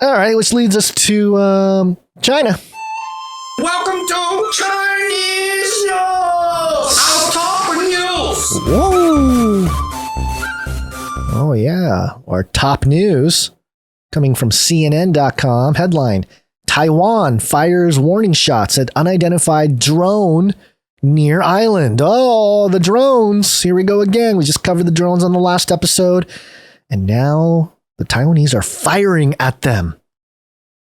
All right, which leads us to China. Welcome to Chinese News! Our top news! Whoa! Oh, yeah. Our top news coming from CNN.com. Headline, Taiwan fires warning shots at unidentified drone near island. Oh, the drones. Here we go again. We just covered the drones on the last episode. And now the Taiwanese are firing at them.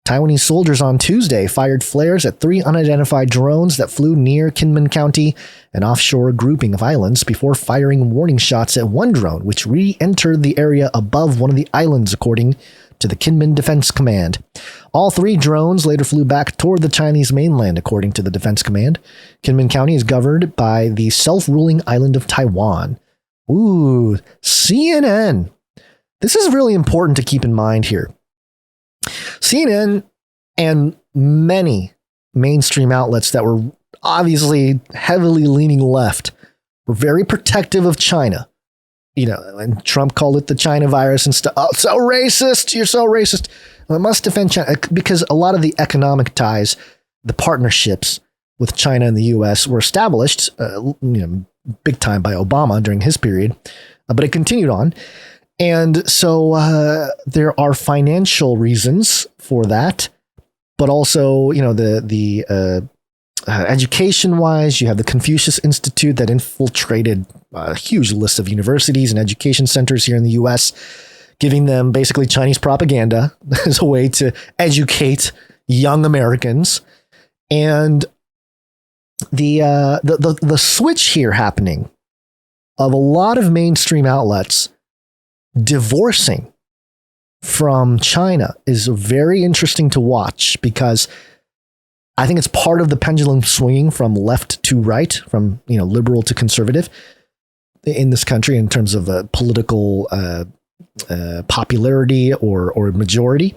Taiwanese soldiers on Tuesday fired flares at 3 unidentified drones that flew near Kinmen County, an offshore grouping of islands, before firing warning shots at one drone, which re-entered the area above one of the islands, according to the Kinmen Defense Command. All 3 drones later flew back toward the Chinese mainland, according to the Defense Command. Kinmen County is governed by the self-ruling island of Taiwan. Ooh, CNN. This is really important to keep in mind here. CNN and many mainstream outlets that were obviously heavily leaning left were very protective of China. You know, and Trump called it the China virus and stuff. Oh, so racist. You're so racist. Well, it must defend China because a lot of the economic ties, the partnerships with China and the U.S. were established, big time by Obama during his period, but it continued on. And so there are financial reasons for that, but also, the education-wise, you have the Confucius Institute that infiltrated a huge list of universities and education centers here in the U.S., giving them basically Chinese propaganda as a way to educate young Americans. And the switch here happening of a lot of mainstream outlets divorcing from China is very interesting to watch, because I think it's part of the pendulum swinging from left to right, from liberal to conservative in this country in terms of political popularity or majority.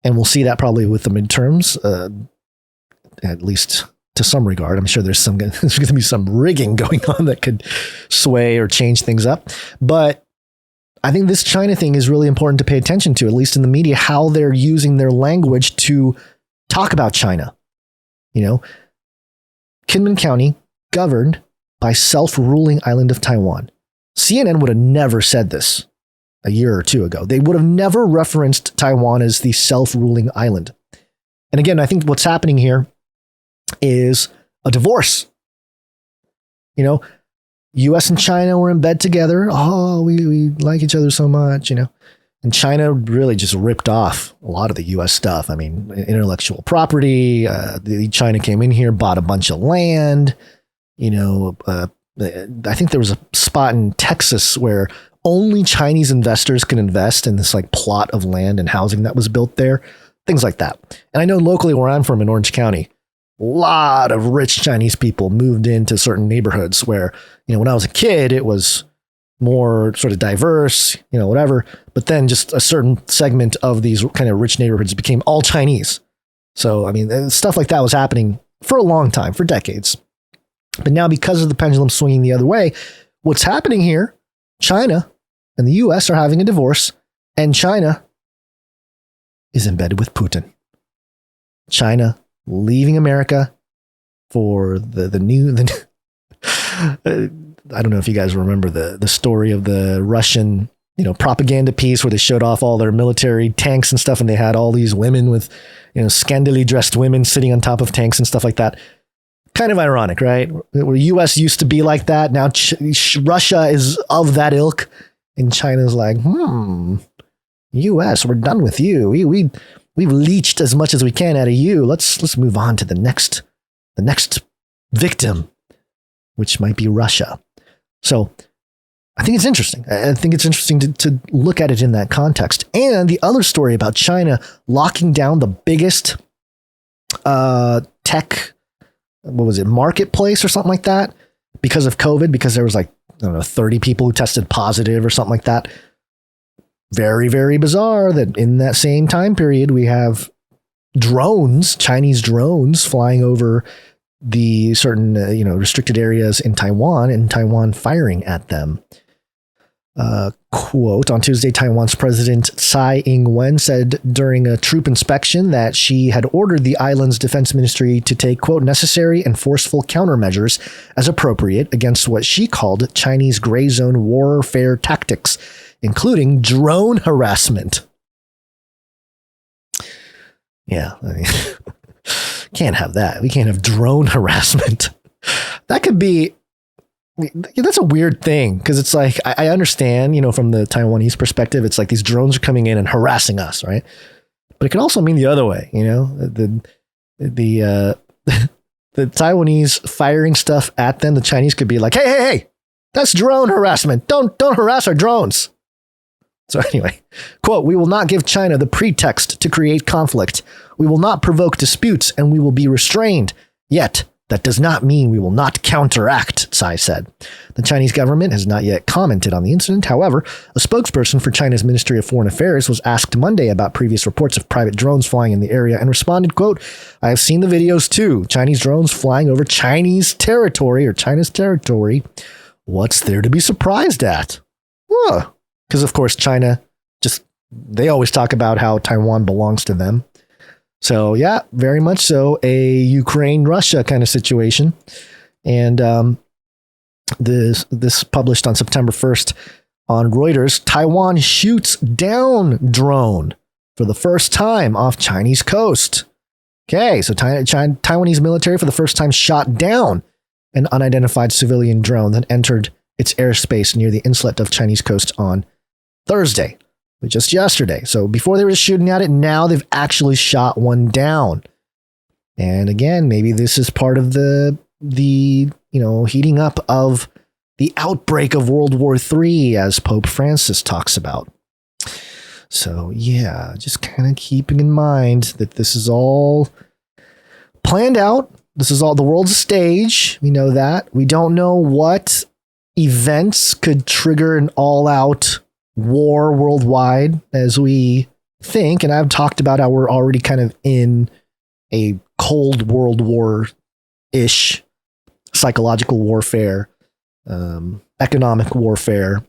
And we'll see that probably with the midterms, at least to some regard. I'm sure there's going to be some rigging going on that could sway or change things up. But I think this China thing is really important to pay attention to, at least in the media, how they're using their language to talk about China. Kinmen County governed by self-ruling island of Taiwan. CNN would have never said this a year or two ago. They would have never referenced Taiwan as the self-ruling island. And again, I think what's happening here is a divorce. U.S. and China were in bed together. Oh, we like each other so much, And China really just ripped off a lot of the U.S. stuff. I mean, intellectual property. China came in here, bought a bunch of land. I think there was a spot in Texas where only Chinese investors can invest in this plot of land and housing that was built there. Things like that. And I know locally where I'm from in Orange County, a lot of rich Chinese people moved into certain neighborhoods where, when I was a kid, it was more sort of diverse, whatever. But then just a certain segment of these kind of rich neighborhoods became all Chinese. So, I mean, stuff like that was happening for a long time, for decades. But now, because of the pendulum swinging the other way, what's happening here, China and the U.S. are having a divorce, and China is embedded with Putin. China leaving America for the new I don't know if you guys remember the story of the Russian propaganda piece where they showed off all their military tanks and stuff, and they had all these women with scandally dressed women sitting on top of tanks and stuff like that. Kind of ironic, right? Where U.S. used to be like that, now Russia is of that ilk, and China's like, U.S., we're done with you. We've leached as much as we can out of you. Let's move on to the next victim, which might be Russia. So I think it's interesting. I think it's interesting to look at it in that context. And the other story about China locking down the biggest tech, marketplace or something like that because of COVID, because there was 30 people who tested positive or something like that. Very, very bizarre that in that same time period, we have Chinese drones flying over the certain, restricted areas in Taiwan, and Taiwan firing at them. Quote, on Tuesday, Taiwan's President Tsai Ing-wen said during a troop inspection that she had ordered the island's defense ministry to take, quote, necessary and forceful countermeasures as appropriate against what she called Chinese gray zone warfare tactics, including drone harassment. Yeah, I mean, can't have that. We can't have drone harassment. That could be... That's a weird thing because it's like I understand, from the Taiwanese perspective, it's like these drones are coming in and harassing us, right? But it could also mean the other way, the Taiwanese firing stuff at them. The Chinese could be like, hey, that's drone harassment. Don't harass our drones. So anyway, quote, we will not give China the pretext to create conflict. We will not provoke disputes and we will be restrained. Yet, that does not mean we will not counteract, Tsai said. The Chinese government has not yet commented on the incident. However, a spokesperson for China's Ministry of Foreign Affairs was asked Monday about previous reports of private drones flying in the area and responded, quote, I have seen the videos too. Chinese drones flying over Chinese territory or China's territory. What's there to be surprised at? Because, of course, China they always talk about how Taiwan belongs to them. So, yeah, very much so a Ukraine-Russia kind of situation. And this published on September 1st on Reuters, Taiwan shoots down drone for the first time off Chinese coast. Okay, so Taiwanese military for the first time shot down an unidentified civilian drone that entered its airspace near the inlet of Chinese coast on Thursday. Just yesterday. So before they were shooting at it, now they've actually shot one down. And again, maybe this is part of the heating up of the outbreak of World War III, as Pope Francis talks about. So yeah, just kind of keeping in mind that this is all planned out. This is all the world's stage. We know that. We don't know what events could trigger an all-out war worldwide as we think, and I've talked about how we're already kind of in a cold World War-ish psychological warfare, economic warfare.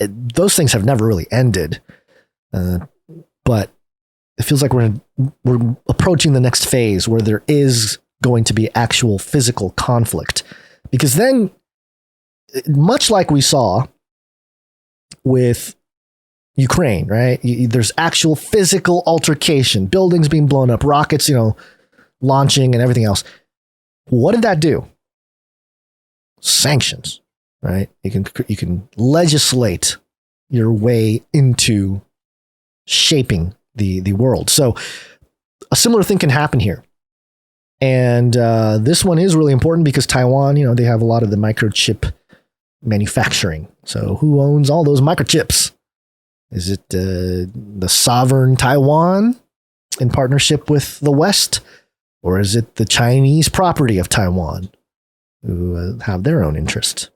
Those things have never really ended, but it feels like we're approaching the next phase where there is going to be actual physical conflict, because then, much like we saw with Ukraine, right? There's actual physical altercation, buildings being blown up, rockets, launching and everything else. What did that do? Sanctions, right? You can legislate your way into shaping the world. So a similar thing can happen here. And this one is really important because Taiwan, they have a lot of the microchip manufacturing. So who owns all those microchips? Is it the sovereign Taiwan in partnership with the West? Or is it the Chinese property of Taiwan who have their own interest